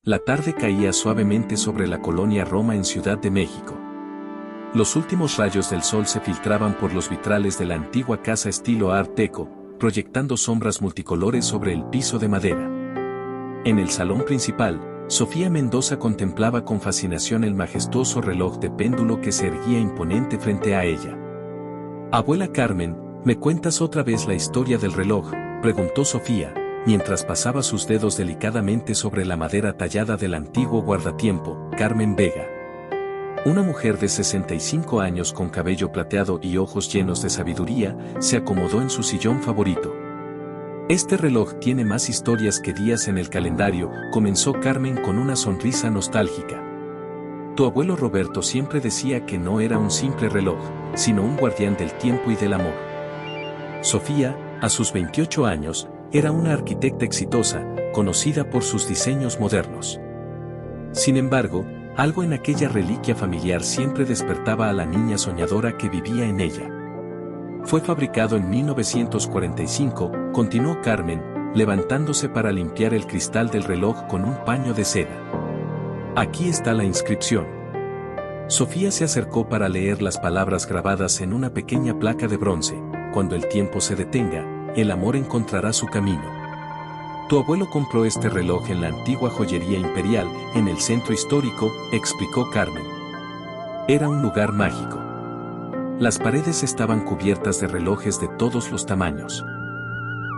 La tarde caía suavemente sobre la colonia Roma en Ciudad de México. Los últimos rayos del sol se filtraban por los vitrales de la antigua casa estilo Art Deco, proyectando sombras multicolores sobre el piso de madera. En el salón principal, Sofía Mendoza contemplaba con fascinación el majestuoso reloj de péndulo que se erguía imponente frente a ella. «Abuela Carmen, ¿me cuentas otra vez la historia del reloj?», preguntó Sofía, mientras pasaba sus dedos delicadamente sobre la madera tallada del antiguo guardatiempo. Carmen Vega, una mujer de 65 años con cabello plateado y ojos llenos de sabiduría, se acomodó en su sillón favorito. «Este reloj tiene más historias que días en el calendario», comenzó Carmen con una sonrisa nostálgica. «Tu abuelo Roberto siempre decía que no era un simple reloj, sino un guardián del tiempo y del amor». Sofía, a sus 28 años, era una arquitecta exitosa, conocida por sus diseños modernos. Sin embargo, algo en aquella reliquia familiar siempre despertaba a la niña soñadora que vivía en ella. «Fue fabricado en 1945, continuó Carmen, levantándose para limpiar el cristal del reloj con un paño de seda. «Aquí está la inscripción». Sofía se acercó para leer las palabras grabadas en una pequeña placa de bronce: «Cuando el tiempo se detenga, el amor encontrará su camino». «Tu abuelo compró este reloj en la antigua joyería imperial, en el centro histórico», explicó Carmen. Era un lugar mágico. Las paredes estaban cubiertas de relojes de todos los tamaños.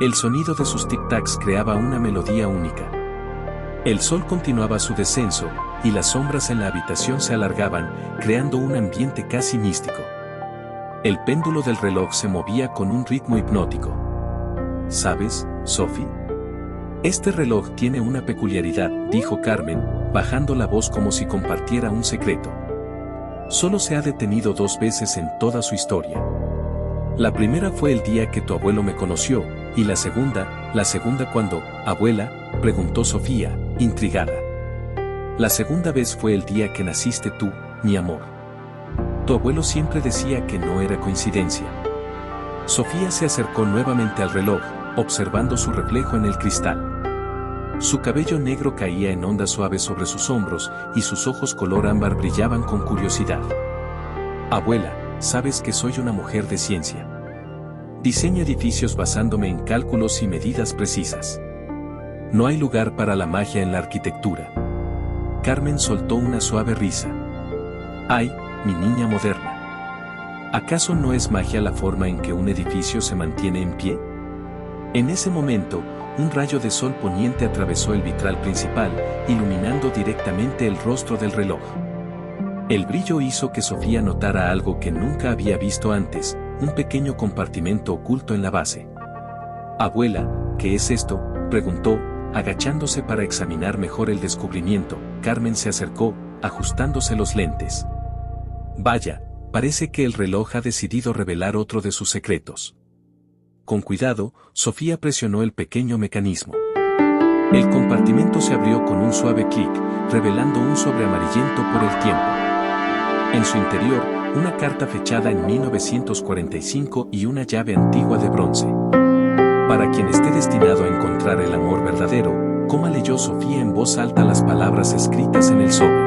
El sonido de sus tic-tacs creaba una melodía única. El sol continuaba su descenso, y las sombras en la habitación se alargaban, creando un ambiente casi místico. El péndulo del reloj se movía con un ritmo hipnótico. «¿Sabes, Sophie? Este reloj tiene una peculiaridad», dijo Carmen, bajando la voz como si compartiera un secreto. «Solo se ha detenido 2 veces en toda su historia. La primera fue el día que tu abuelo me conoció, y la segunda cuando, abuela», preguntó Sofía, intrigada. «La segunda vez fue el día que naciste tú, mi amor. Tu abuelo siempre decía que no era coincidencia». Sofía se acercó nuevamente al reloj, observando su reflejo en el cristal. Su cabello negro caía en ondas suaves sobre sus hombros, y sus ojos color ámbar brillaban con curiosidad. «Abuela, sabes que soy una mujer de ciencia. Diseño edificios basándome en cálculos y medidas precisas. No hay lugar para la magia en la arquitectura». Carmen soltó una suave risa. «Ay, mi niña moderna. ¿Acaso no es magia la forma en que un edificio se mantiene en pie?». En ese momento, un rayo de sol poniente atravesó el vitral principal, iluminando directamente el rostro del reloj. El brillo hizo que Sofía notara algo que nunca había visto antes: un pequeño compartimento oculto en la base. «Abuela, ¿qué es esto?», preguntó, agachándose para examinar mejor el descubrimiento. Carmen se acercó, ajustándose los lentes. «Vaya, parece que el reloj ha decidido revelar otro de sus secretos». Con cuidado, Sofía presionó el pequeño mecanismo. El compartimento se abrió con un suave clic, revelando un sobre amarillento por el tiempo. En su interior, una carta fechada en 1945 y una llave antigua de bronce. «Para quien esté destinado a encontrar el amor verdadero», «cómo», leyó Sofía en voz alta las palabras escritas en el sobre.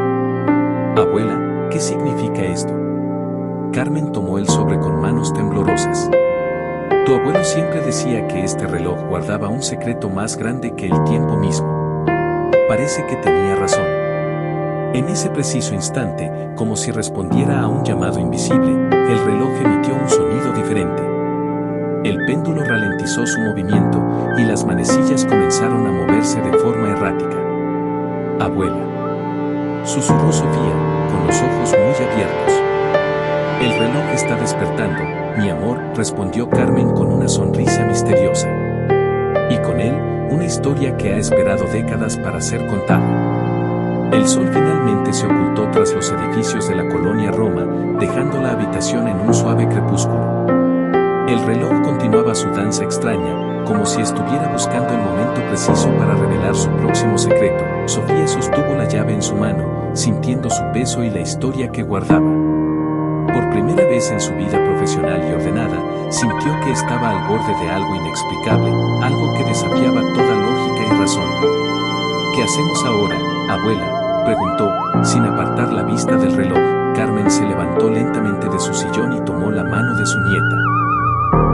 «Abuela, ¿qué significa esto?». Carmen tomó el sobre con manos temblorosas. «Tu abuelo siempre decía que este reloj guardaba un secreto más grande que el tiempo mismo. Parece que tenía razón». En ese preciso instante, como si respondiera a un llamado invisible, el reloj emitió un sonido diferente. El péndulo ralentizó su movimiento, y las manecillas comenzaron a moverse de forma errática. «Abuela», susurró Sofía, con los ojos muy abiertos. «El reloj está despertando, mi amor», respondió Carmen con una sonrisa misteriosa. Y con él, una historia que ha esperado décadas para ser contada. El sol finalmente se ocultó tras los edificios de la colonia Roma, dejando la habitación en un suave crepúsculo. El reloj continuaba su danza extraña, como si estuviera buscando el momento preciso para revelar su próximo secreto. Sofía sostuvo la llave en su mano, sintiendo su peso y la historia que guardaba. Por primera vez en su vida profesional y ordenada, sintió que estaba al borde de algo inexplicable, algo que desafiaba toda lógica y razón. «¿Qué hacemos ahora?», Abuela, preguntó, sin apartar la vista del reloj. Carmen se levantó lentamente de su sillón y tomó la mano de su nieta.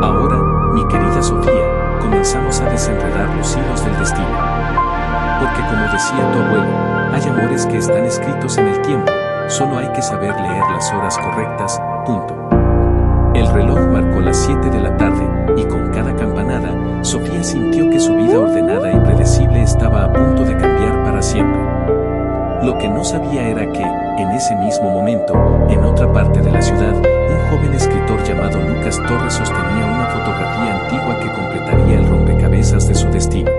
Ahora, mi querida Sofía, comenzamos a desenredar los hilos del destino. Porque como decía tu abuelo, hay amores que están escritos en el tiempo, solo hay que saber leer las horas correctas, punto. El reloj marcó las 7 de la tarde, y con cada campanada, Sofía sintió que su vida ordenada y predecible estaba a punto de cambiar para siempre. Lo que no sabía era que, en ese mismo momento, en otra parte de la ciudad, un joven escritor llamado Lucas Torres sostenía una fotografía antigua que completaría el rompecabezas de su destino.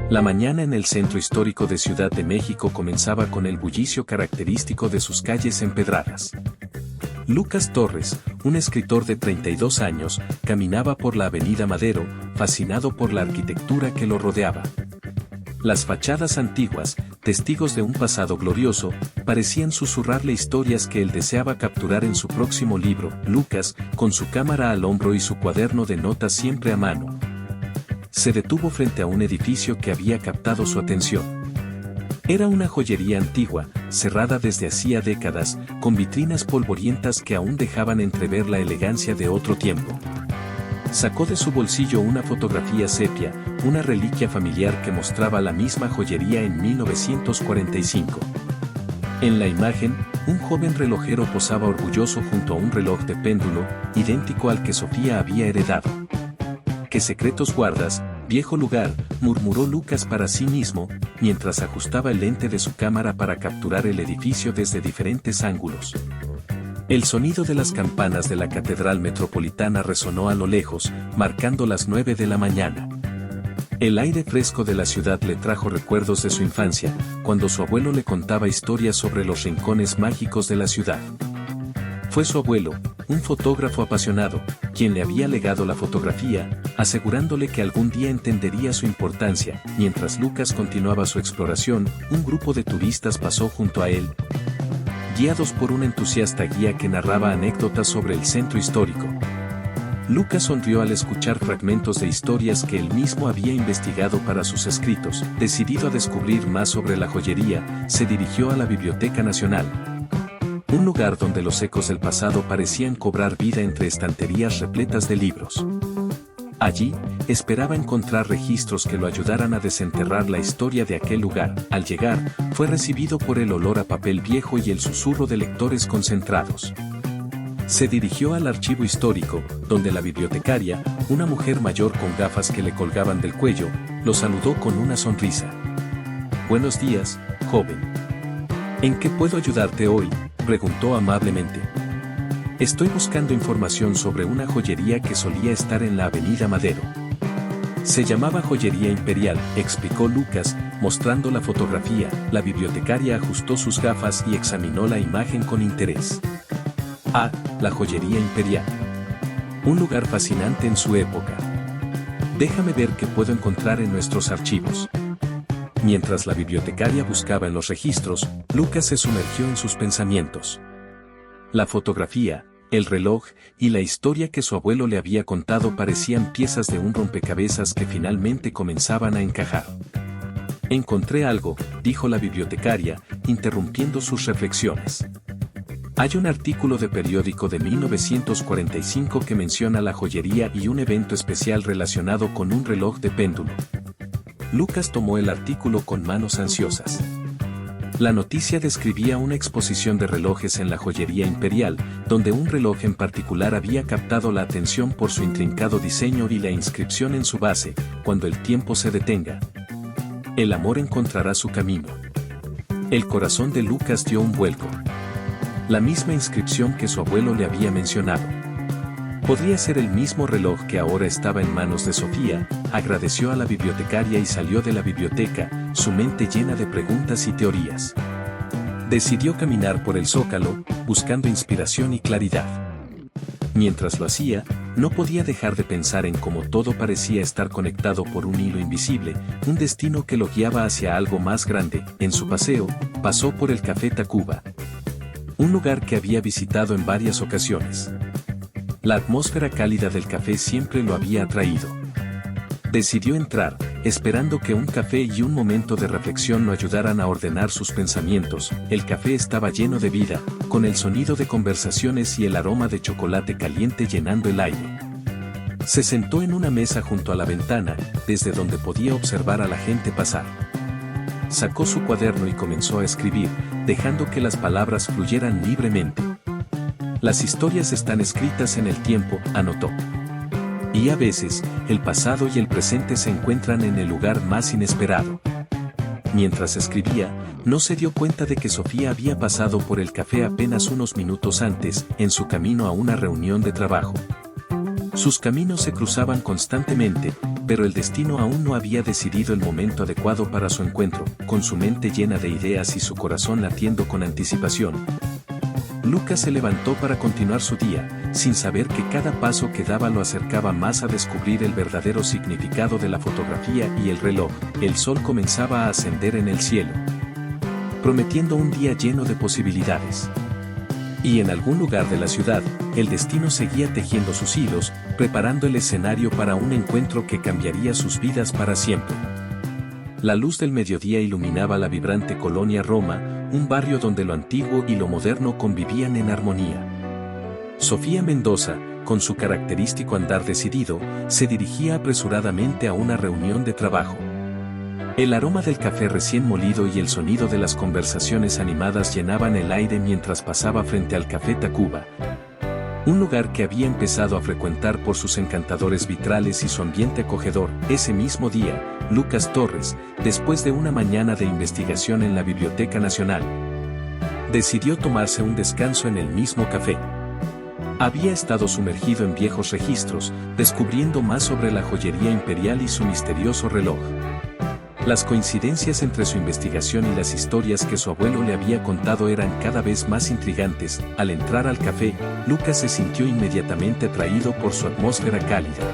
La mañana en el centro histórico de Ciudad de México comenzaba con el bullicio característico de sus calles empedradas. Lucas Torres, un escritor de 32 años, caminaba por la avenida Madero, fascinado por la arquitectura que lo rodeaba. Las fachadas antiguas, testigos de un pasado glorioso, parecían susurrarle historias que él deseaba capturar en su próximo libro. Lucas, con su cámara al hombro y su cuaderno de notas siempre a mano, se detuvo frente a un edificio que había captado su atención. Era una joyería antigua, cerrada desde hacía décadas, con vitrinas polvorientas que aún dejaban entrever la elegancia de otro tiempo. Sacó de su bolsillo una fotografía sepia, una reliquia familiar que mostraba la misma joyería en 1945. En la imagen, un joven relojero posaba orgulloso junto a un reloj de péndulo, idéntico al que Sofía había heredado. ¿Qué secretos guardas, viejo lugar?, murmuró Lucas para sí mismo, mientras ajustaba el lente de su cámara para capturar el edificio desde diferentes ángulos. El sonido de las campanas de la Catedral Metropolitana resonó a lo lejos, marcando las 9 de la mañana. El aire fresco de la ciudad le trajo recuerdos de su infancia, cuando su abuelo le contaba historias sobre los rincones mágicos de la ciudad. Fue su abuelo, un fotógrafo apasionado, quien le había legado la fotografía, asegurándole que algún día entendería su importancia. Mientras Lucas continuaba su exploración, un grupo de turistas pasó junto a él, guiados por un entusiasta guía que narraba anécdotas sobre el centro histórico. Lucas sonrió al escuchar fragmentos de historias que él mismo había investigado para sus escritos. Decidido a descubrir más sobre la joyería, se dirigió a la Biblioteca Nacional, un lugar donde los ecos del pasado parecían cobrar vida entre estanterías repletas de libros. Allí, esperaba encontrar registros que lo ayudaran a desenterrar la historia de aquel lugar. Al llegar, fue recibido por el olor a papel viejo y el susurro de lectores concentrados. Se dirigió al archivo histórico, donde la bibliotecaria, una mujer mayor con gafas que le colgaban del cuello, lo saludó con una sonrisa. «Buenos días, joven. ¿En qué puedo ayudarte hoy?», preguntó amablemente. «Estoy buscando información sobre una joyería que solía estar en la avenida Madero». «Se llamaba Joyería Imperial», explicó Lucas, mostrando la fotografía. La bibliotecaria ajustó sus gafas y examinó la imagen con interés. «Ah, la Joyería Imperial. Un lugar fascinante en su época. Déjame ver qué puedo encontrar en nuestros archivos». Mientras la bibliotecaria buscaba en los registros, Lucas se sumergió en sus pensamientos. La fotografía, el reloj y la historia que su abuelo le había contado parecían piezas de un rompecabezas que finalmente comenzaban a encajar. «Encontré algo», dijo la bibliotecaria, interrumpiendo sus reflexiones. «Hay un artículo de periódico de 1945 que menciona la joyería y un evento especial relacionado con un reloj de péndulo». Lucas tomó el artículo con manos ansiosas. La noticia describía una exposición de relojes en la Joyería Imperial, donde un reloj en particular había captado la atención por su intrincado diseño y la inscripción en su base: «Cuando el tiempo se detenga, el amor encontrará su camino». El corazón de Lucas dio un vuelco. La misma inscripción que su abuelo le había mencionado. Podría ser el mismo reloj que ahora estaba en manos de Sofía. Agradeció a la bibliotecaria y salió de la biblioteca, su mente llena de preguntas y teorías. Decidió caminar por el Zócalo, buscando inspiración y claridad. Mientras lo hacía, no podía dejar de pensar en cómo todo parecía estar conectado por un hilo invisible, un destino que lo guiaba hacia algo más grande. En su paseo, pasó por el Café Tacuba, un lugar que había visitado en varias ocasiones. La atmósfera cálida del café siempre lo había atraído. Decidió entrar, esperando que un café y un momento de reflexión lo ayudaran a ordenar sus pensamientos. El café estaba lleno de vida, con el sonido de conversaciones y el aroma de chocolate caliente llenando el aire. Se sentó en una mesa junto a la ventana, desde donde podía observar a la gente pasar. Sacó su cuaderno y comenzó a escribir, dejando que las palabras fluyeran libremente. Las historias están escritas en el tiempo, anotó. Y a veces, el pasado y el presente se encuentran en el lugar más inesperado. Mientras escribía, no se dio cuenta de que Sofía había pasado por el café apenas unos minutos antes, en su camino a una reunión de trabajo. Sus caminos se cruzaban constantemente, pero el destino aún no había decidido el momento adecuado para su encuentro. Con su mente llena de ideas y su corazón latiendo con anticipación, Lucas se levantó para continuar su día, sin saber que cada paso que daba lo acercaba más a descubrir el verdadero significado de la fotografía y el reloj. El sol comenzaba a ascender en el cielo, prometiendo un día lleno de posibilidades. Y en algún lugar de la ciudad, el destino seguía tejiendo sus hilos, preparando el escenario para un encuentro que cambiaría sus vidas para siempre. La luz del mediodía iluminaba la vibrante colonia Roma, un barrio donde lo antiguo y lo moderno convivían en armonía. Sofía Mendoza, con su característico andar decidido, se dirigía apresuradamente a una reunión de trabajo. El aroma del café recién molido y el sonido de las conversaciones animadas llenaban el aire mientras pasaba frente al Café Tacuba, un lugar que había empezado a frecuentar por sus encantadores vitrales y su ambiente acogedor. Ese mismo día, Lucas Torres, después de una mañana de investigación en la Biblioteca Nacional, decidió tomarse un descanso en el mismo café. Había estado sumergido en viejos registros, descubriendo más sobre la joyería imperial y su misterioso reloj. Las coincidencias entre su investigación y las historias que su abuelo le había contado eran cada vez más intrigantes. Al entrar al café, Lucas se sintió inmediatamente atraído por su atmósfera cálida.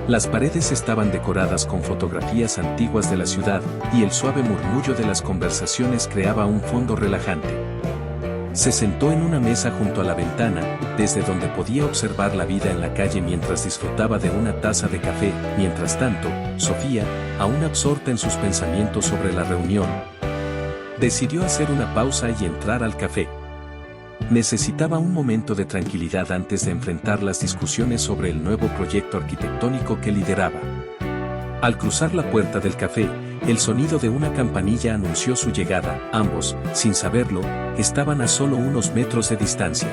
Las paredes estaban decoradas con fotografías antiguas de la ciudad, y el suave murmullo de las conversaciones creaba un fondo relajante. Se sentó en una mesa junto a la ventana, desde donde podía observar la vida en la calle mientras disfrutaba de una taza de café. Mientras tanto, Sofía, aún absorta en sus pensamientos sobre la reunión, decidió hacer una pausa y entrar al café. Necesitaba un momento de tranquilidad antes de enfrentar las discusiones sobre el nuevo proyecto arquitectónico que lideraba. Al cruzar la puerta del café, el sonido de una campanilla anunció su llegada. Ambos, sin saberlo, estaban a solo unos metros de distancia.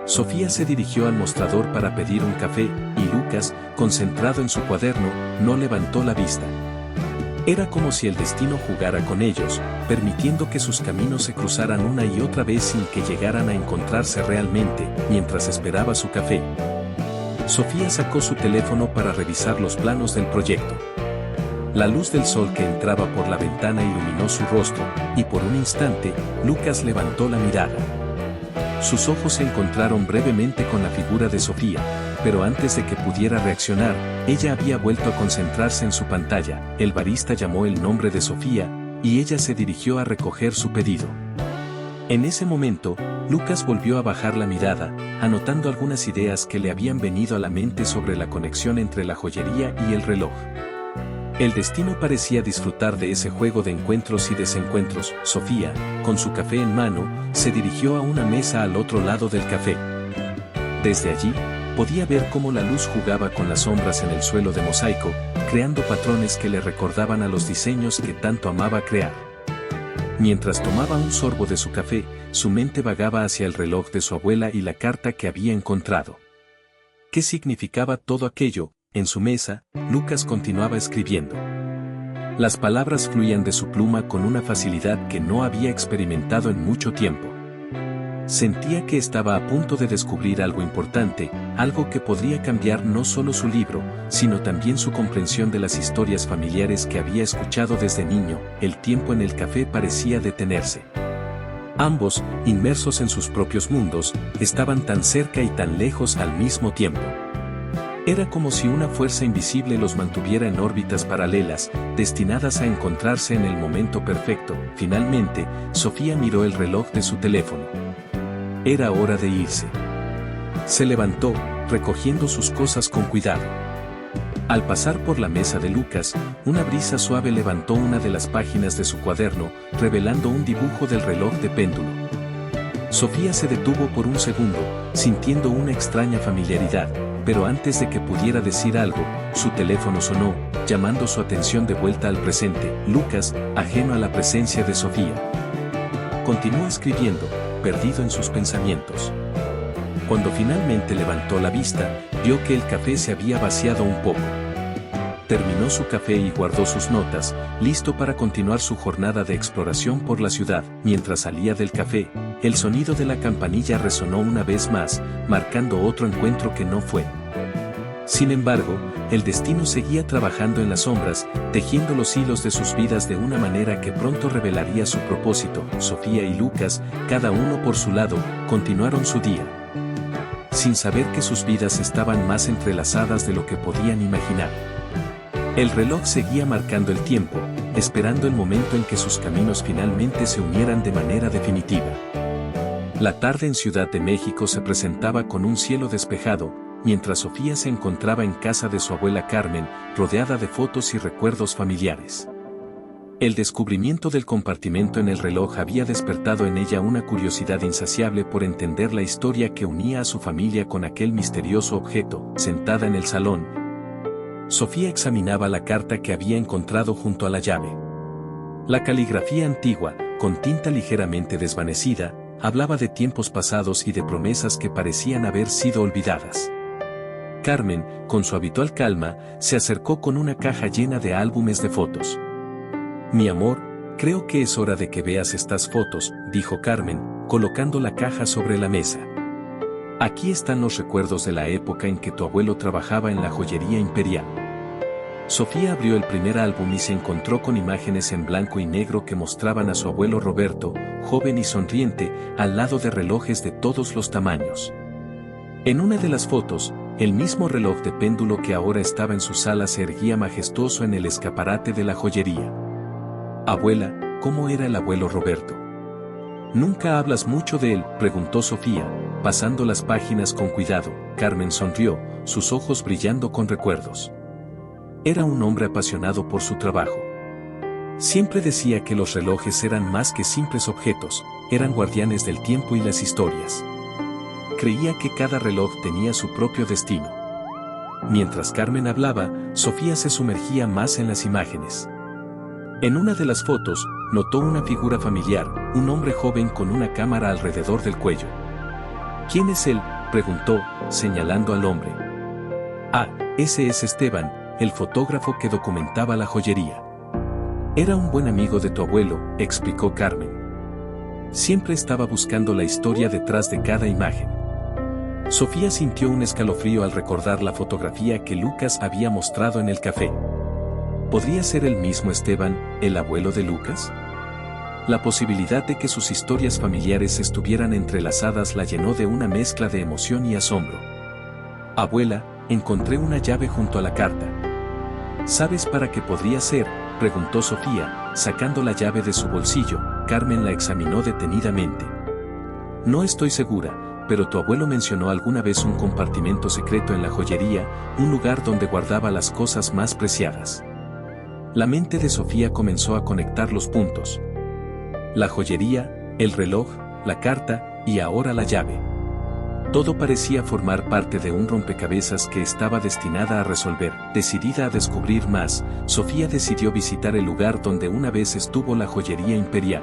Sofía se dirigió al mostrador para pedir un café, y Lucas, concentrado en su cuaderno, no levantó la vista. Era como si el destino jugara con ellos, permitiendo que sus caminos se cruzaran una y otra vez sin que llegaran a encontrarse realmente. Mientras esperaba su café, Sofía sacó su teléfono para revisar los planos del proyecto. La luz del sol que entraba por la ventana iluminó su rostro, y por un instante, Lucas levantó la mirada. Sus ojos se encontraron brevemente con la figura de Sofía, pero antes de que pudiera reaccionar, ella había vuelto a concentrarse en su pantalla. El barista llamó el nombre de Sofía, y ella se dirigió a recoger su pedido. En ese momento, Lucas volvió a bajar la mirada, anotando algunas ideas que le habían venido a la mente sobre la conexión entre la joyería y el reloj. El destino parecía disfrutar de ese juego de encuentros y desencuentros. Sofía, con su café en mano, se dirigió a una mesa al otro lado del café. Desde allí, podía ver cómo la luz jugaba con las sombras en el suelo de mosaico, creando patrones que le recordaban a los diseños que tanto amaba crear. Mientras tomaba un sorbo de su café, su mente vagaba hacia el reloj de su abuela y la carta que había encontrado. ¿Qué significaba todo aquello? En su mesa, Lucas continuaba escribiendo. Las palabras fluían de su pluma con una facilidad que no había experimentado en mucho tiempo. Sentía que estaba a punto de descubrir algo importante, algo que podría cambiar no solo su libro, sino también su comprensión de las historias familiares que había escuchado desde niño. El tiempo en el café parecía detenerse. Ambos, inmersos en sus propios mundos, estaban tan cerca y tan lejos al mismo tiempo. Era como si una fuerza invisible los mantuviera en órbitas paralelas, destinadas a encontrarse en el momento perfecto. Finalmente, Sofía miró el reloj de su teléfono. Era hora de irse. Se levantó, recogiendo sus cosas con cuidado. Al pasar por la mesa de Lucas, una brisa suave levantó una de las páginas de su cuaderno, revelando un dibujo del reloj de péndulo. Sofía se detuvo por un segundo, sintiendo una extraña familiaridad, pero antes de que pudiera decir algo, su teléfono sonó, llamando su atención de vuelta al presente. Lucas, ajeno a la presencia de Sofía, continuó escribiendo, perdido en sus pensamientos. Cuando finalmente levantó la vista, vio que el café se había vaciado un poco. Terminó su café y guardó sus notas, listo para continuar su jornada de exploración por la ciudad. Mientras salía del café, el sonido de la campanilla resonó una vez más, marcando otro encuentro que no fue. Sin embargo, el destino seguía trabajando en las sombras, tejiendo los hilos de sus vidas de una manera que pronto revelaría su propósito. Sofía y Lucas, cada uno por su lado, continuaron su día, sin saber que sus vidas estaban más entrelazadas de lo que podían imaginar. El reloj seguía marcando el tiempo, esperando el momento en que sus caminos finalmente se unieran de manera definitiva. La tarde en Ciudad de México se presentaba con un cielo despejado, mientras Sofía se encontraba en casa de su abuela Carmen, rodeada de fotos y recuerdos familiares. El descubrimiento del compartimento en el reloj había despertado en ella una curiosidad insaciable por entender la historia que unía a su familia con aquel misterioso objeto. Sentada en el salón, Sofía examinaba la carta que había encontrado junto a la llave. La caligrafía antigua, con tinta ligeramente desvanecida, hablaba de tiempos pasados y de promesas que parecían haber sido olvidadas. Carmen, con su habitual calma, se acercó con una caja llena de álbumes de fotos. «Mi amor, creo que es hora de que veas estas fotos», dijo Carmen, colocando la caja sobre la mesa. «Aquí están los recuerdos de la época en que tu abuelo trabajaba en la joyería imperial». Sofía abrió el primer álbum y se encontró con imágenes en blanco y negro que mostraban a su abuelo Roberto, joven y sonriente, al lado de relojes de todos los tamaños. En una de las fotos, el mismo reloj de péndulo que ahora estaba en su sala se erguía majestuoso en el escaparate de la joyería. «Abuela, ¿cómo era el abuelo Roberto?» «¿Nunca hablas mucho de él?», preguntó Sofía, pasando las páginas con cuidado. Carmen sonrió, sus ojos brillando con recuerdos. Era un hombre apasionado por su trabajo. Siempre decía que los relojes eran más que simples objetos, eran guardianes del tiempo y las historias. Creía que cada reloj tenía su propio destino. Mientras Carmen hablaba, Sofía se sumergía más en las imágenes. En una de las fotos, notó una figura familiar, un hombre joven con una cámara alrededor del cuello. «¿Quién es él?», preguntó, señalando al hombre. «Ah, ese es Esteban, el fotógrafo que documentaba la joyería. Era un buen amigo de tu abuelo», explicó Carmen. «Siempre estaba buscando la historia detrás de cada imagen». Sofía sintió un escalofrío al recordar la fotografía que Lucas había mostrado en el café. ¿Podría ser el mismo Esteban, el abuelo de Lucas? La posibilidad de que sus historias familiares estuvieran entrelazadas la llenó de una mezcla de emoción y asombro. «Abuela, encontré una llave junto a la carta». «¿Sabes para qué podría ser?», preguntó Sofía, sacando la llave de su bolsillo. Carmen la examinó detenidamente. «No estoy segura, pero tu abuelo mencionó alguna vez un compartimento secreto en la joyería, un lugar donde guardaba las cosas más preciadas». La mente de Sofía comenzó a conectar los puntos. La joyería, el reloj, la carta, y ahora la llave. Todo parecía formar parte de un rompecabezas que estaba destinada a resolver. Decidida a descubrir más, Sofía decidió visitar el lugar donde una vez estuvo la joyería imperial.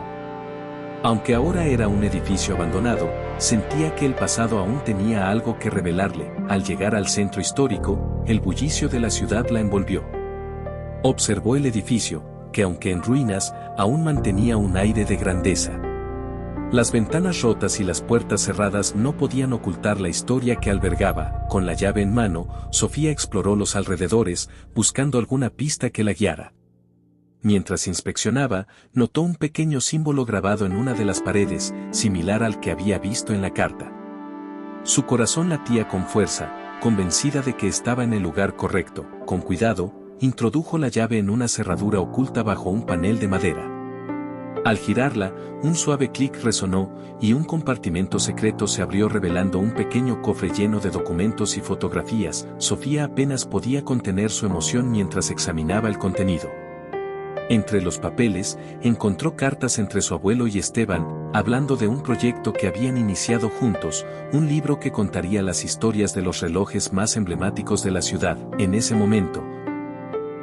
Aunque ahora era un edificio abandonado, sentía que el pasado aún tenía algo que revelarle. Al llegar al centro histórico, el bullicio de la ciudad la envolvió. Observó el edificio, que aunque en ruinas, aún mantenía un aire de grandeza. Las ventanas rotas y las puertas cerradas no podían ocultar la historia que albergaba. Con la llave en mano, Sofía exploró los alrededores, buscando alguna pista que la guiara. Mientras inspeccionaba, notó un pequeño símbolo grabado en una de las paredes, similar al que había visto en la carta. Su corazón latía con fuerza, convencida de que estaba en el lugar correcto. Con cuidado, introdujo la llave en una cerradura oculta bajo un panel de madera. Al girarla, un suave clic resonó, y un compartimento secreto se abrió revelando un pequeño cofre lleno de documentos y fotografías. Sofía apenas podía contener su emoción mientras examinaba el contenido. Entre los papeles, encontró cartas entre su abuelo y Esteban, hablando de un proyecto que habían iniciado juntos, un libro que contaría las historias de los relojes más emblemáticos de la ciudad. En ese momento,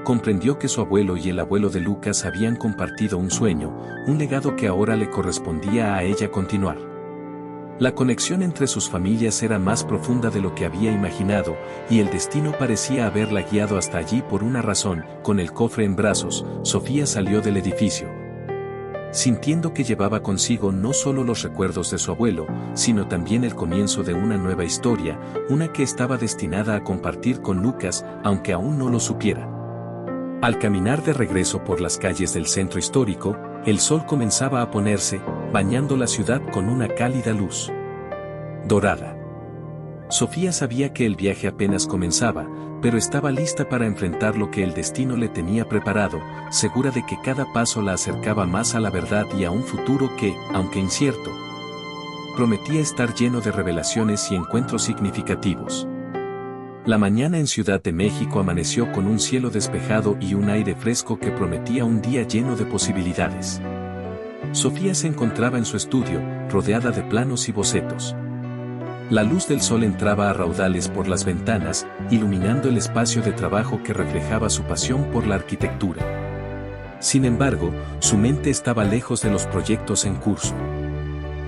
comprendió que su abuelo y el abuelo de Lucas habían compartido un sueño, un legado que ahora le correspondía a ella continuar. La conexión entre sus familias era más profunda de lo que había imaginado, y el destino parecía haberla guiado hasta allí por una razón. Con el cofre en brazos, Sofía salió del edificio, sintiendo que llevaba consigo no solo los recuerdos de su abuelo, sino también el comienzo de una nueva historia, una que estaba destinada a compartir con Lucas, aunque aún no lo supiera. Al caminar de regreso por las calles del centro histórico, el sol comenzaba a ponerse, bañando la ciudad con una cálida luz dorada. Sofía sabía que el viaje apenas comenzaba, pero estaba lista para enfrentar lo que el destino le tenía preparado, segura de que cada paso la acercaba más a la verdad y a un futuro que, aunque incierto, prometía estar lleno de revelaciones y encuentros significativos. La mañana en Ciudad de México amaneció con un cielo despejado y un aire fresco que prometía un día lleno de posibilidades. Sofía se encontraba en su estudio, rodeada de planos y bocetos. La luz del sol entraba a raudales por las ventanas, iluminando el espacio de trabajo que reflejaba su pasión por la arquitectura. Sin embargo, su mente estaba lejos de los proyectos en curso.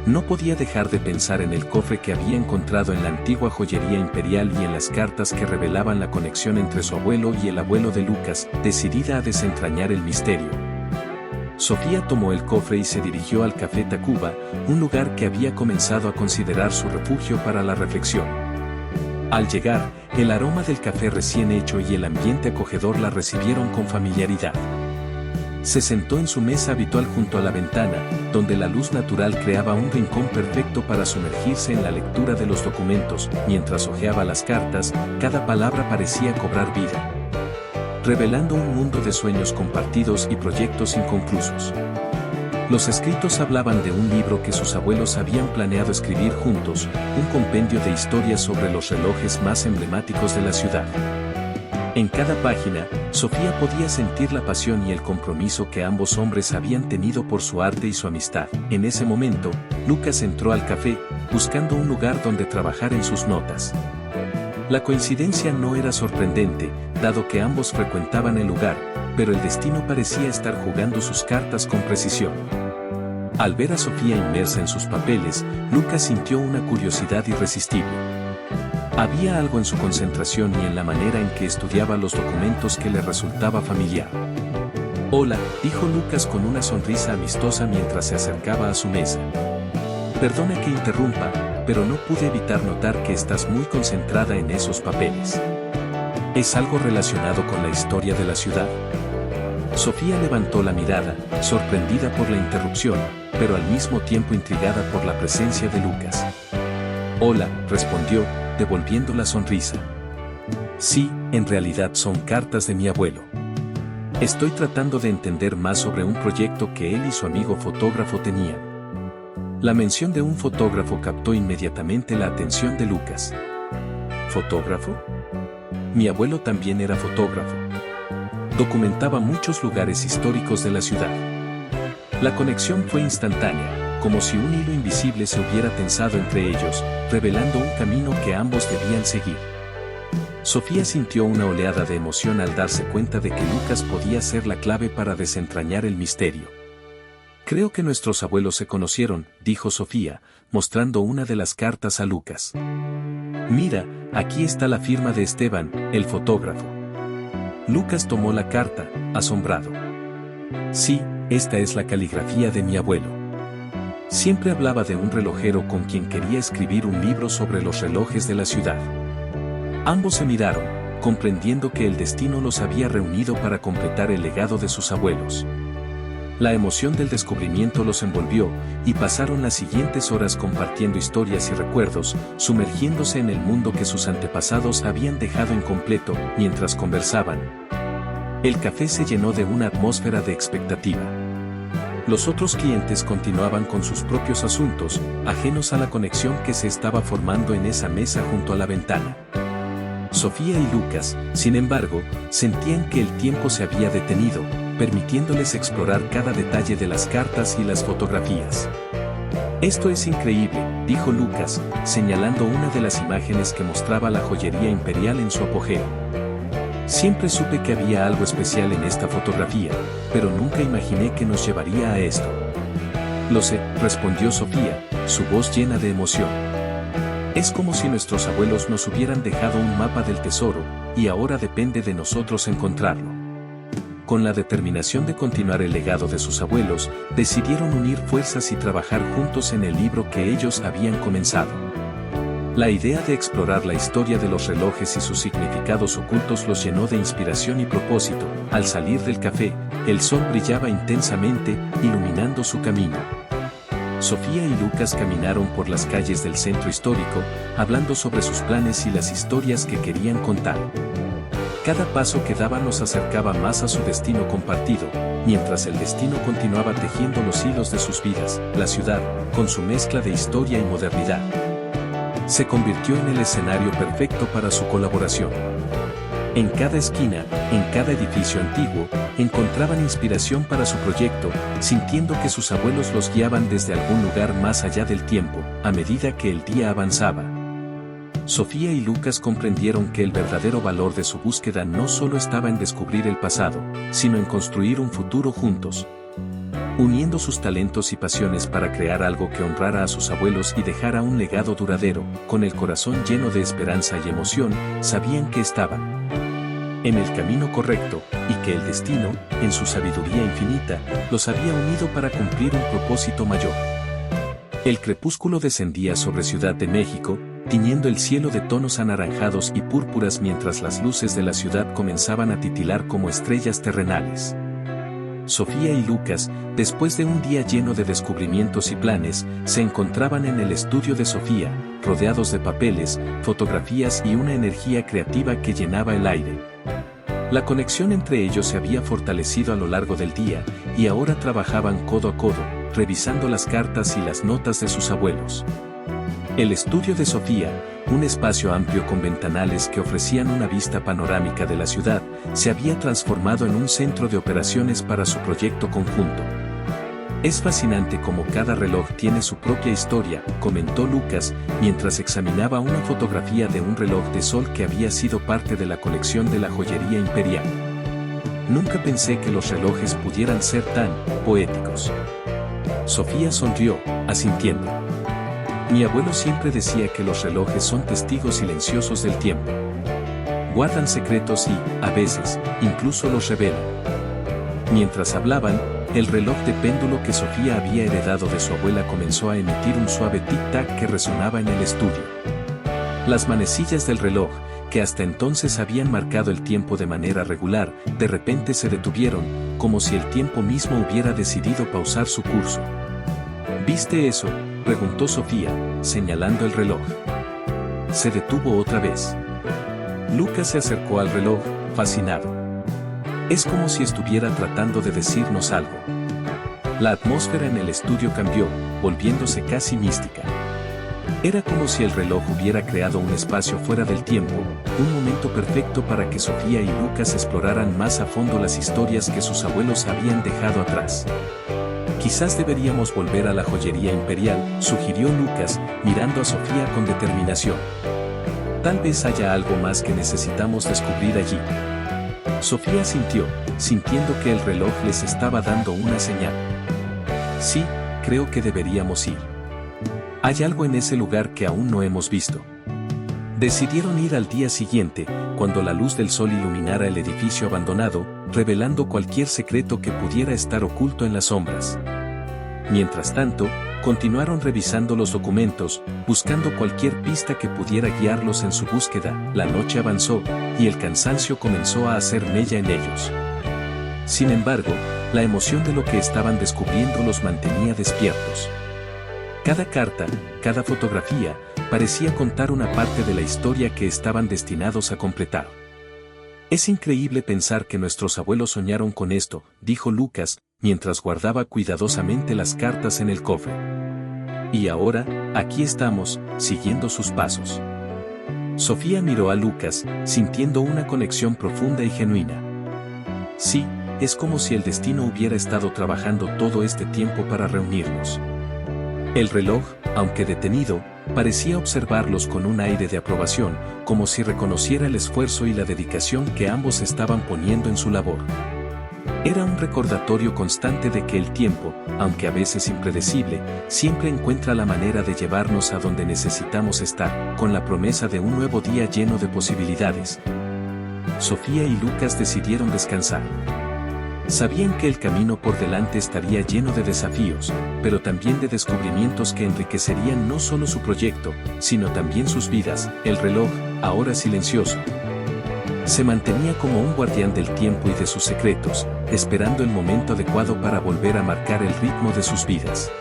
No podía dejar de pensar en el cofre que había encontrado en la antigua joyería imperial y en las cartas que revelaban la conexión entre su abuelo y el abuelo de Lucas, decidida a desentrañar el misterio. Sofía tomó el cofre y se dirigió al Café Tacuba, un lugar que había comenzado a considerar su refugio para la reflexión. Al llegar, el aroma del café recién hecho y el ambiente acogedor la recibieron con familiaridad. Se sentó en su mesa habitual junto a la ventana, donde la luz natural creaba un rincón perfecto para sumergirse en la lectura de los documentos. Mientras hojeaba las cartas, cada palabra parecía cobrar vida, revelando un mundo de sueños compartidos y proyectos inconclusos. Los escritos hablaban de un libro que sus abuelos habían planeado escribir juntos, un compendio de historias sobre los relojes más emblemáticos de la ciudad. En cada página, Sofía podía sentir la pasión y el compromiso que ambos hombres habían tenido por su arte y su amistad. En ese momento, Lucas entró al café, buscando un lugar donde trabajar en sus notas. La coincidencia no era sorprendente, dado que ambos frecuentaban el lugar, pero el destino parecía estar jugando sus cartas con precisión. Al ver a Sofía inmersa en sus papeles, Lucas sintió una curiosidad irresistible. Había algo en su concentración y en la manera en que estudiaba los documentos que le resultaba familiar. «Hola», dijo Lucas con una sonrisa amistosa mientras se acercaba a su mesa. «Perdona que interrumpa, pero no pude evitar notar que estás muy concentrada en esos papeles. ¿Es algo relacionado con la historia de la ciudad?». Sofía levantó la mirada, sorprendida por la interrupción, pero al mismo tiempo intrigada por la presencia de Lucas. «Hola», respondió, devolviendo la sonrisa. «Sí, en realidad son cartas de mi abuelo. Estoy tratando de entender más sobre un proyecto que él y su amigo fotógrafo tenían». La mención de un fotógrafo captó inmediatamente la atención de Lucas. ¿Fotógrafo? Mi abuelo también era fotógrafo. Documentaba muchos lugares históricos de la ciudad. La conexión fue instantánea, como si un hilo invisible se hubiera tensado entre ellos, revelando un camino que ambos debían seguir. Sofía sintió una oleada de emoción al darse cuenta de que Lucas podía ser la clave para desentrañar el misterio. «Creo que nuestros abuelos se conocieron», dijo Sofía, mostrando una de las cartas a Lucas. «Mira, aquí está la firma de Esteban, el fotógrafo». Lucas tomó la carta, asombrado. «Sí, esta es la caligrafía de mi abuelo. Siempre hablaba de un relojero con quien quería escribir un libro sobre los relojes de la ciudad». Ambos se miraron, comprendiendo que el destino los había reunido para completar el legado de sus abuelos. La emoción del descubrimiento los envolvió, y pasaron las siguientes horas compartiendo historias y recuerdos, sumergiéndose en el mundo que sus antepasados habían dejado incompleto. Mientras conversaban, el café se llenó de una atmósfera de expectativa. Los otros clientes continuaban con sus propios asuntos, ajenos a la conexión que se estaba formando en esa mesa junto a la ventana. Sofía y Lucas, sin embargo, sentían que el tiempo se había detenido, permitiéndoles explorar cada detalle de las cartas y las fotografías. «Esto es increíble», dijo Lucas, señalando una de las imágenes que mostraba la joyería imperial en su apogeo. «Siempre supe que había algo especial en esta fotografía, pero nunca imaginé que nos llevaría a esto». «Lo sé», respondió Sofía, su voz llena de emoción. «Es como si nuestros abuelos nos hubieran dejado un mapa del tesoro, y ahora depende de nosotros encontrarlo». Con la determinación de continuar el legado de sus abuelos, decidieron unir fuerzas y trabajar juntos en el libro que ellos habían comenzado. La idea de explorar la historia de los relojes y sus significados ocultos los llenó de inspiración y propósito. Al salir del café, el sol brillaba intensamente, iluminando su camino. Sofía y Lucas caminaron por las calles del centro histórico, hablando sobre sus planes y las historias que querían contar. Cada paso que daban los acercaba más a su destino compartido, mientras el destino continuaba tejiendo los hilos de sus vidas. La ciudad, con su mezcla de historia y modernidad, se convirtió en el escenario perfecto para su colaboración. En cada esquina, en cada edificio antiguo, encontraban inspiración para su proyecto, sintiendo que sus abuelos los guiaban desde algún lugar más allá del tiempo, a medida que el día avanzaba. Sofía y Lucas comprendieron que el verdadero valor de su búsqueda no solo estaba en descubrir el pasado, sino en construir un futuro juntos. Uniendo sus talentos y pasiones para crear algo que honrara a sus abuelos y dejara un legado duradero, con el corazón lleno de esperanza y emoción, sabían que estaban en el camino correcto, y que el destino, en su sabiduría infinita, los había unido para cumplir un propósito mayor. El crepúsculo descendía sobre Ciudad de México, tiñendo el cielo de tonos anaranjados y púrpuras mientras las luces de la ciudad comenzaban a titilar como estrellas terrenales. Sofía y Lucas, después de un día lleno de descubrimientos y planes, se encontraban en el estudio de Sofía, rodeados de papeles, fotografías y una energía creativa que llenaba el aire. La conexión entre ellos se había fortalecido a lo largo del día, y ahora trabajaban codo a codo, revisando las cartas y las notas de sus abuelos. El estudio de Sofía, un espacio amplio con ventanales que ofrecían una vista panorámica de la ciudad, se había transformado en un centro de operaciones para su proyecto conjunto. «Es fascinante cómo cada reloj tiene su propia historia», comentó Lucas, mientras examinaba una fotografía de un reloj de sol que había sido parte de la colección de la joyería imperial. «Nunca pensé que los relojes pudieran ser tan poéticos». Sofía sonrió, asintiendo. «Mi abuelo siempre decía que los relojes son testigos silenciosos del tiempo. Guardan secretos y, a veces, incluso los revelan». Mientras hablaban, el reloj de péndulo que Sofía había heredado de su abuela comenzó a emitir un suave tic-tac que resonaba en el estudio. Las manecillas del reloj, que hasta entonces habían marcado el tiempo de manera regular, de repente se detuvieron, como si el tiempo mismo hubiera decidido pausar su curso. «¿Viste eso?», preguntó Sofía, señalando el reloj. Se detuvo otra vez. Lucas se acercó al reloj, fascinado. «Es como si estuviera tratando de decirnos algo». La atmósfera en el estudio cambió, volviéndose casi mística. Era como si el reloj hubiera creado un espacio fuera del tiempo, un momento perfecto para que Sofía y Lucas exploraran más a fondo las historias que sus abuelos habían dejado atrás. «Quizás deberíamos volver a la joyería imperial», sugirió Lucas, mirando a Sofía con determinación. «Tal vez haya algo más que necesitamos descubrir allí». Sofía asintió, sintiendo que el reloj les estaba dando una señal. «Sí, creo que deberíamos ir. Hay algo en ese lugar que aún no hemos visto». Decidieron ir al día siguiente, cuando la luz del sol iluminara el edificio abandonado, revelando cualquier secreto que pudiera estar oculto en las sombras. Mientras tanto, continuaron revisando los documentos, buscando cualquier pista que pudiera guiarlos en su búsqueda. La noche avanzó, y el cansancio comenzó a hacer mella en ellos. Sin embargo, la emoción de lo que estaban descubriendo los mantenía despiertos. Cada carta, cada fotografía, parecía contar una parte de la historia que estaban destinados a completar. «Es increíble pensar que nuestros abuelos soñaron con esto», dijo Lucas, mientras guardaba cuidadosamente las cartas en el cofre. Y ahora, aquí estamos, siguiendo sus pasos. Sofía miró a Lucas, sintiendo una conexión profunda y genuina. Sí, es como si el destino hubiera estado trabajando todo este tiempo para reunirnos. El reloj, aunque detenido, parecía observarlos con un aire de aprobación, como si reconociera el esfuerzo y la dedicación que ambos estaban poniendo en su labor. Era un recordatorio constante de que el tiempo, aunque a veces impredecible, siempre encuentra la manera de llevarnos a donde necesitamos estar, con la promesa de un nuevo día lleno de posibilidades. Sofía y Lucas decidieron descansar. Sabían que el camino por delante estaría lleno de desafíos, pero también de descubrimientos que enriquecerían no solo su proyecto, sino también sus vidas. El reloj, ahora silencioso, se mantenía como un guardián del tiempo y de sus secretos, esperando el momento adecuado para volver a marcar el ritmo de sus vidas.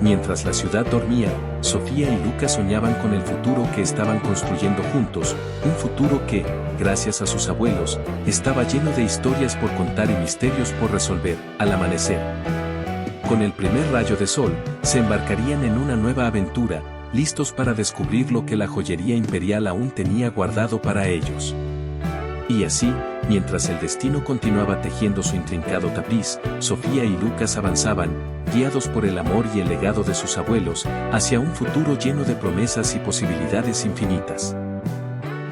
Mientras la ciudad dormía, Sofía y Lucas soñaban con el futuro que estaban construyendo juntos, un futuro que, gracias a sus abuelos, estaba lleno de historias por contar y misterios por resolver. Al amanecer, con el primer rayo de sol, se embarcarían en una nueva aventura, listos para descubrir lo que la joyería imperial aún tenía guardado para ellos. Y así, mientras el destino continuaba tejiendo su intrincado tapiz, Sofía y Lucas avanzaban, guiados por el amor y el legado de sus abuelos, hacia un futuro lleno de promesas y posibilidades infinitas.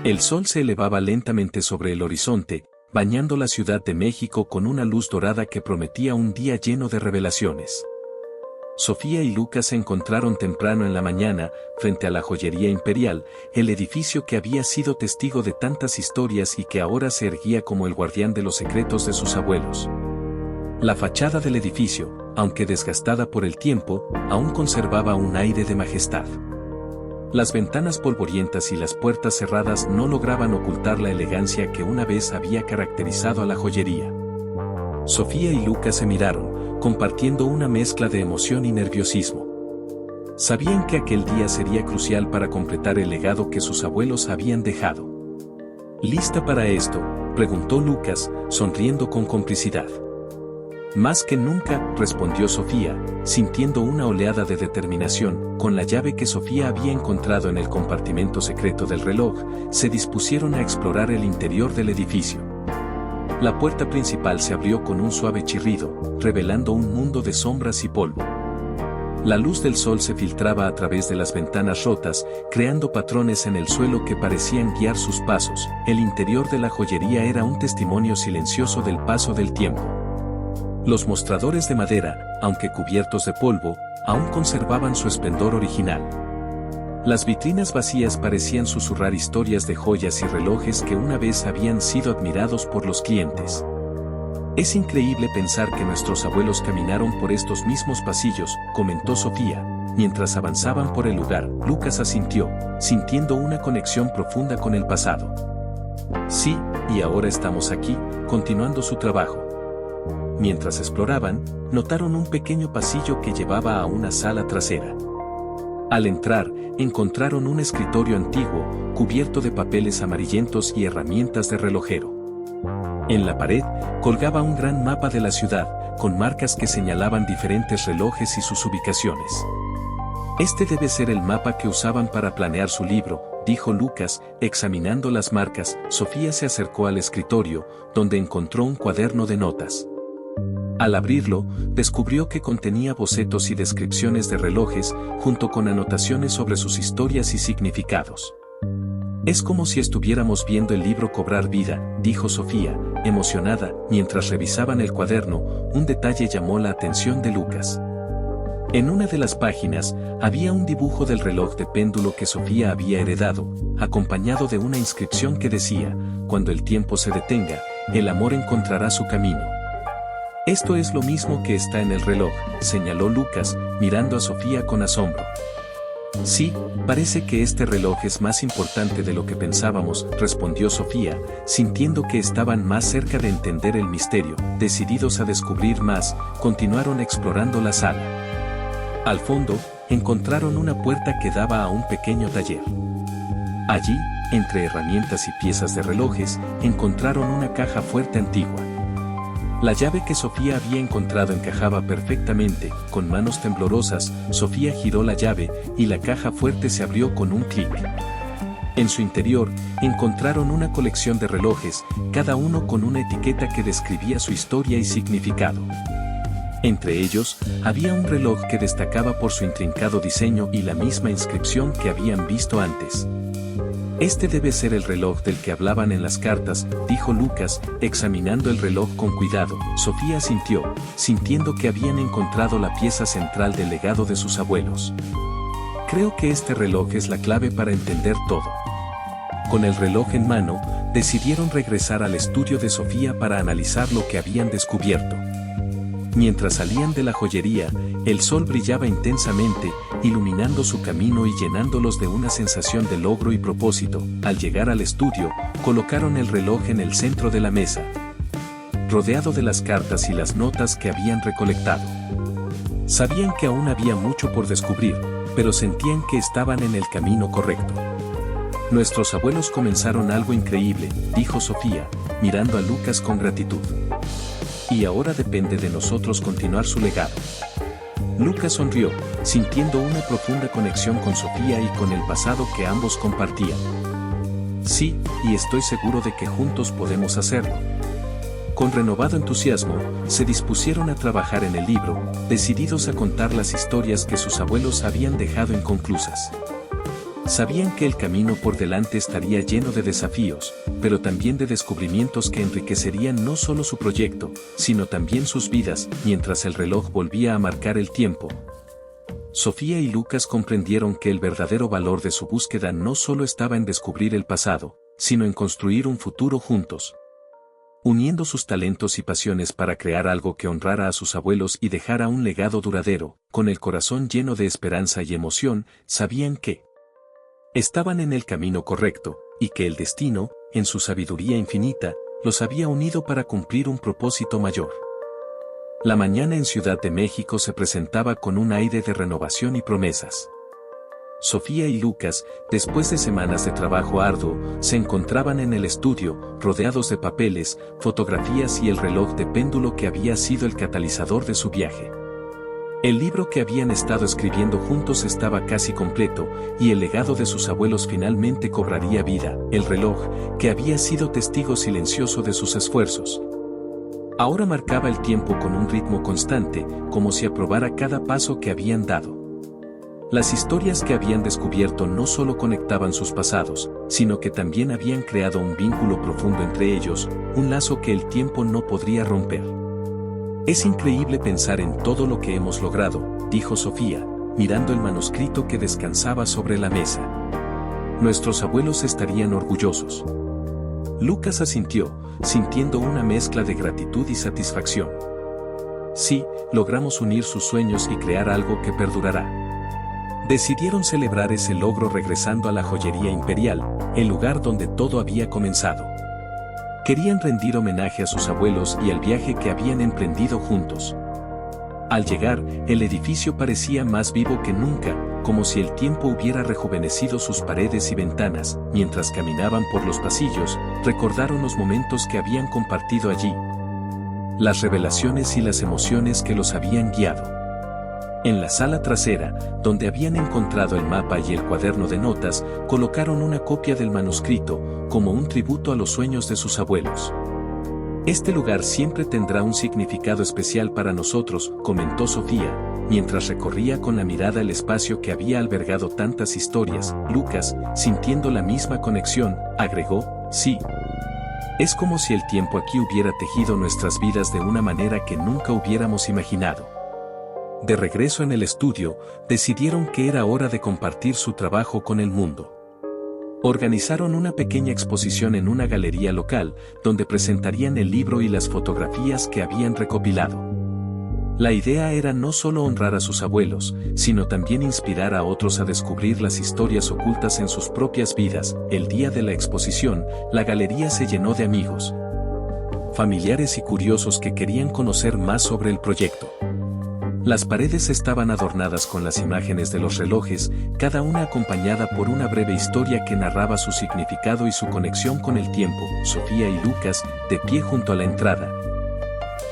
El sol se elevaba lentamente sobre el horizonte, bañando la Ciudad de México con una luz dorada que prometía un día lleno de revelaciones. Sofía y Lucas se encontraron temprano en la mañana, frente a la joyería imperial, el edificio que había sido testigo de tantas historias y que ahora se erguía como el guardián de los secretos de sus abuelos. La fachada del edificio, aunque desgastada por el tiempo, aún conservaba un aire de majestad. Las ventanas polvorientas y las puertas cerradas no lograban ocultar la elegancia que una vez había caracterizado a la joyería. Sofía y Lucas se miraron, compartiendo una mezcla de emoción y nerviosismo. Sabían que aquel día sería crucial para completar el legado que sus abuelos habían dejado. ¿Lista para esto?, preguntó Lucas, sonriendo con complicidad. Más que nunca, respondió Sofía, sintiendo una oleada de determinación. Con la llave que Sofía había encontrado en el compartimento secreto del reloj, se dispusieron a explorar el interior del edificio. La puerta principal se abrió con un suave chirrido, revelando un mundo de sombras y polvo. La luz del sol se filtraba a través de las ventanas rotas, creando patrones en el suelo que parecían guiar sus pasos. El interior de la joyería era un testimonio silencioso del paso del tiempo. Los mostradores de madera, aunque cubiertos de polvo, aún conservaban su esplendor original. Las vitrinas vacías parecían susurrar historias de joyas y relojes que una vez habían sido admirados por los clientes. Es increíble pensar que nuestros abuelos caminaron por estos mismos pasillos, comentó Sofía, mientras avanzaban por el lugar. Lucas asintió, sintiendo una conexión profunda con el pasado. Sí, y ahora estamos aquí, continuando su trabajo. Mientras exploraban, notaron un pequeño pasillo que llevaba a una sala trasera. Al entrar, encontraron un escritorio antiguo, cubierto de papeles amarillentos y herramientas de relojero. En la pared, colgaba un gran mapa de la ciudad, con marcas que señalaban diferentes relojes y sus ubicaciones. Este debe ser el mapa que usaban para planear su libro, dijo Lucas, examinando las marcas. Sofía se acercó al escritorio, donde encontró un cuaderno de notas. Al abrirlo, descubrió que contenía bocetos y descripciones de relojes, junto con anotaciones sobre sus historias y significados. Es como si estuviéramos viendo el libro cobrar vida, dijo Sofía, emocionada. Mientras revisaban el cuaderno, un detalle llamó la atención de Lucas. En una de las páginas, había un dibujo del reloj de péndulo que Sofía había heredado, acompañado de una inscripción que decía: cuando el tiempo se detenga, el amor encontrará su camino. Esto es lo mismo que está en el reloj, señaló Lucas, mirando a Sofía con asombro. Sí, parece que este reloj es más importante de lo que pensábamos, respondió Sofía, sintiendo que estaban más cerca de entender el misterio. Decididos a descubrir más, continuaron explorando la sala. Al fondo, encontraron una puerta que daba a un pequeño taller. Allí, entre herramientas y piezas de relojes, encontraron una caja fuerte antigua. La llave que Sofía había encontrado encajaba perfectamente. Con manos temblorosas, Sofía giró la llave y la caja fuerte se abrió con un clic. En su interior, encontraron una colección de relojes, cada uno con una etiqueta que describía su historia y significado. Entre ellos, había un reloj que destacaba por su intrincado diseño y la misma inscripción que habían visto antes. «Este debe ser el reloj del que hablaban en las cartas», dijo Lucas, examinando el reloj con cuidado. Sofía asintió, sintiendo que habían encontrado la pieza central del legado de sus abuelos. «Creo que este reloj es la clave para entender todo». Con el reloj en mano, decidieron regresar al estudio de Sofía para analizar lo que habían descubierto. Mientras salían de la joyería, el sol brillaba intensamente, iluminando su camino y llenándolos de una sensación de logro y propósito. Al llegar al estudio, colocaron el reloj en el centro de la mesa, rodeado de las cartas y las notas que habían recolectado. Sabían que aún había mucho por descubrir, pero sentían que estaban en el camino correcto. «Nuestros abuelos comenzaron algo increíble», dijo Sofía, mirando a Lucas con gratitud. «Y ahora depende de nosotros continuar su legado». Lucas sonrió, sintiendo una profunda conexión con Sofía y con el pasado que ambos compartían. «Sí, y estoy seguro de que juntos podemos hacerlo». Con renovado entusiasmo, se dispusieron a trabajar en el libro, decididos a contar las historias que sus abuelos habían dejado inconclusas. Sabían que el camino por delante estaría lleno de desafíos, pero también de descubrimientos que enriquecerían no solo su proyecto, sino también sus vidas. Mientras el reloj volvía a marcar el tiempo, Sofía y Lucas comprendieron que el verdadero valor de su búsqueda no solo estaba en descubrir el pasado, sino en construir un futuro juntos. Uniendo sus talentos y pasiones para crear algo que honrara a sus abuelos y dejara un legado duradero, con el corazón lleno de esperanza y emoción, sabían que estaban en el camino correcto, y que el destino, en su sabiduría infinita, los había unido para cumplir un propósito mayor. La mañana en Ciudad de México se presentaba con un aire de renovación y promesas. Sofía y Lucas, después de semanas de trabajo arduo, se encontraban en el estudio, rodeados de papeles, fotografías y el reloj de péndulo que había sido el catalizador de su viaje. El libro que habían estado escribiendo juntos estaba casi completo, y el legado de sus abuelos finalmente cobraría vida. El reloj, que había sido testigo silencioso de sus esfuerzos, ahora marcaba el tiempo con un ritmo constante, como si aprobara cada paso que habían dado. Las historias que habían descubierto no solo conectaban sus pasados, sino que también habían creado un vínculo profundo entre ellos, un lazo que el tiempo no podría romper. «Es increíble pensar en todo lo que hemos logrado», dijo Sofía, mirando el manuscrito que descansaba sobre la mesa. «Nuestros abuelos estarían orgullosos». Lucas asintió, sintiendo una mezcla de gratitud y satisfacción. «Sí, logramos unir sus sueños y crear algo que perdurará». Decidieron celebrar ese logro regresando a la joyería imperial, el lugar donde todo había comenzado. Querían rendir homenaje a sus abuelos y al viaje que habían emprendido juntos. Al llegar, el edificio parecía más vivo que nunca, como si el tiempo hubiera rejuvenecido sus paredes y ventanas. Mientras caminaban por los pasillos, recordaron los momentos que habían compartido allí, las revelaciones y las emociones que los habían guiado. En la sala trasera, donde habían encontrado el mapa y el cuaderno de notas, colocaron una copia del manuscrito, como un tributo a los sueños de sus abuelos. «Este lugar siempre tendrá un significado especial para nosotros», comentó Sofía, mientras recorría con la mirada el espacio que había albergado tantas historias. Lucas, sintiendo la misma conexión, agregó: «Sí. Es como si el tiempo aquí hubiera tejido nuestras vidas de una manera que nunca hubiéramos imaginado». De regreso en el estudio, decidieron que era hora de compartir su trabajo con el mundo. Organizaron una pequeña exposición en una galería local, donde presentarían el libro y las fotografías que habían recopilado. La idea era no solo honrar a sus abuelos, sino también inspirar a otros a descubrir las historias ocultas en sus propias vidas. El día de la exposición, la galería se llenó de amigos, familiares y curiosos que querían conocer más sobre el proyecto. Las paredes estaban adornadas con las imágenes de los relojes, cada una acompañada por una breve historia que narraba su significado y su conexión con el tiempo. Sofía y Lucas, de pie junto a la entrada,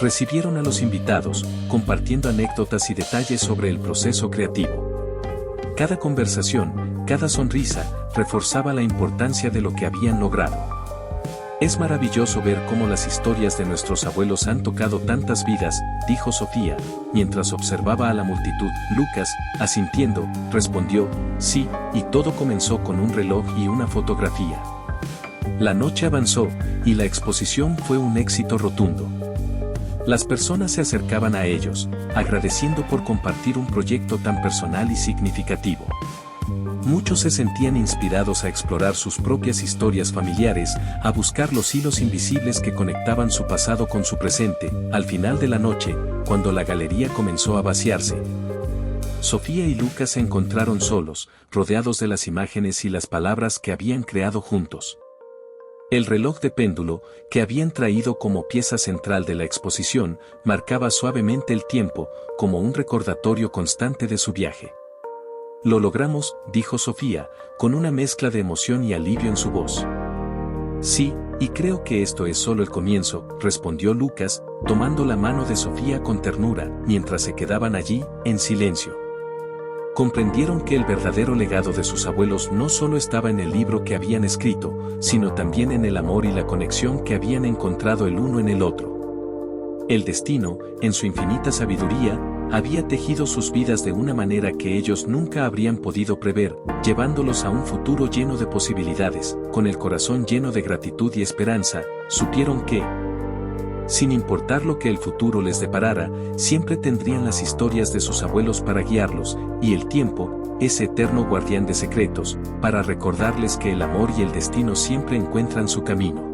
Recibieron a los invitados, compartiendo anécdotas y detalles sobre el proceso creativo. Cada conversación, cada sonrisa, reforzaba la importancia de lo que habían logrado. Es maravilloso ver cómo las historias de nuestros abuelos han tocado tantas vidas, dijo Sofía, mientras observaba a la multitud. Lucas, asintiendo, respondió, sí, y todo comenzó con un reloj y una fotografía. La noche avanzó, y la exposición fue un éxito rotundo. Las personas se acercaban a ellos, agradeciendo por compartir un proyecto tan personal y significativo. Muchos se sentían inspirados a explorar sus propias historias familiares, a buscar los hilos invisibles que conectaban su pasado con su presente. Al final de la noche, cuando la galería comenzó a vaciarse, Sofía y Lucas se encontraron solos, rodeados de las imágenes y las palabras que habían creado juntos. El reloj de péndulo, que habían traído como pieza central de la exposición, marcaba suavemente el tiempo, como un recordatorio constante de su viaje. Lo logramos, dijo Sofía, con una mezcla de emoción y alivio en su voz. Sí, y creo que esto es solo el comienzo, respondió Lucas, tomando la mano de Sofía con ternura, mientras se quedaban allí, en silencio. Comprendieron que el verdadero legado de sus abuelos no solo estaba en el libro que habían escrito, sino también en el amor y la conexión que habían encontrado el uno en el otro. El destino, en su infinita sabiduría, había tejido sus vidas de una manera que ellos nunca habrían podido prever, llevándolos a un futuro lleno de posibilidades. Con el corazón lleno de gratitud y esperanza, supieron que, sin importar lo que el futuro les deparara, siempre tendrían las historias de sus abuelos para guiarlos, y el tiempo, ese eterno guardián de secretos, para recordarles que el amor y el destino siempre encuentran su camino.